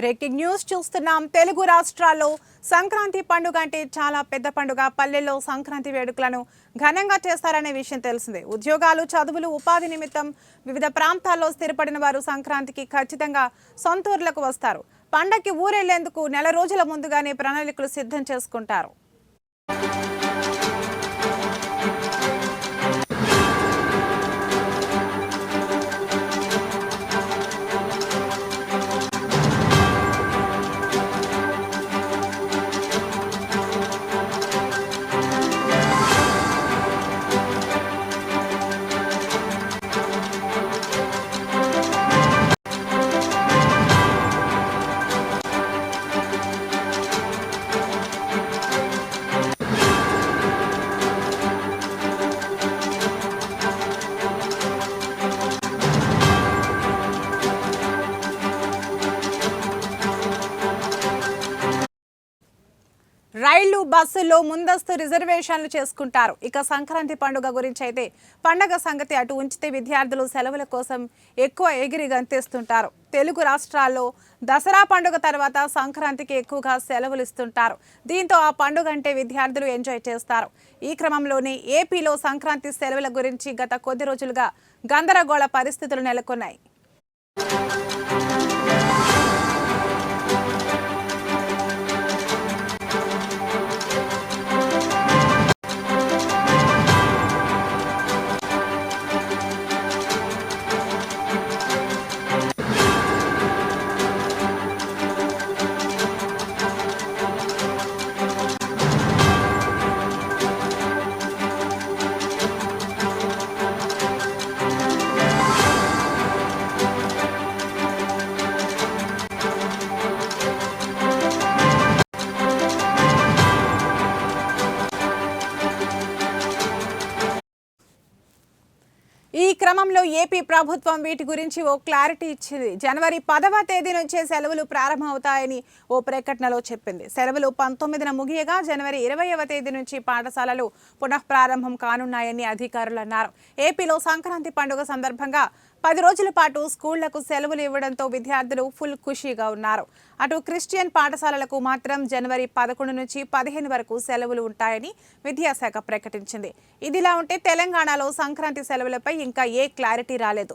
Breaking news చూస్తున్నాం. తెలుగు రాష్ట్రాల్లో సంక్రాంతి పండుగ అంటే చాలా పెద్ద పండుగ. పల్లెల్లో సంక్రాంతి వేడుకలను ఘనంగా చేస్తారనే విషయం తెలిసిందే. ఉద్యోగాలు, చదువులు, ఉపాధి నిమిత్తం వివిధ ప్రాంతాల్లో స్థిరపడిన వారు సంక్రాంతికి ఖచ్చితంగా సొంత ఊర్లకు వస్తారు. పండగకి ఊరెళ్లేందుకు నెల రోజుల ముందుగానే ప్రణాళికలు సిద్ధం చేసుకుంటారు. రైళ్లు, బస్సుల్లో ముందస్తు రిజర్వేషన్లు చేసుకుంటారు. ఇక సంక్రాంతి పండుగ గురించి అయితే పండగ సంగతి అటు ఉంచితే విద్యార్థులు సెలవుల కోసం ఎక్కువ ఎగిరి గంతేస్తుంటారు. తెలుగు రాష్ట్రాల్లో దసరా పండుగ తర్వాత సంక్రాంతికి ఎక్కువగా సెలవులు ఇస్తుంటారు. దీంతో ఆ పండుగ అంటే విద్యార్థులు ఎంజాయ్ చేస్తారు. ఈ క్రమంలోనే ఏపీలో సంక్రాంతి సెలవుల గురించి గత కొద్ది రోజులుగా గందరగోళ పరిస్థితులు నెలకొన్నాయి. ఈ క్రమంలో ఏపీ ప్రభుత్వం వీటి గురించి ఓ క్లారిటీ ఇచ్చింది. జనవరి 10వ తేదీ నుంచే సెలవులు ప్రారంభమవుతాయని ఓ ప్రకటనలో చెప్పింది. సెలవులు 19న ముగియగా జనవరి 20వ తేదీ నుంచి పాఠశాలలు పునఃప్రారంభం కానున్నాయని అధికారులు అన్నారు. ఏపీలో సంక్రాంతి పండుగ సందర్భంగా 10 రోజుల పాటు స్కూళ్లకు సెలవులు ఇవ్వడంతో విద్యార్థులు ఫుల్ ఖుషీగా ఉన్నారు. అటు క్రిస్టియన్ పాఠశాలలకు మాత్రం జనవరి 11 నుంచి 15 వరకు సెలవులు ఉంటాయని విద్యాశాఖ ప్రకటించింది. ఇదిలా ఉంటే తెలంగాణలో సంక్రాంతి సెలవులపై ఇంకా ఏ క్లారిటీ రాలేదు.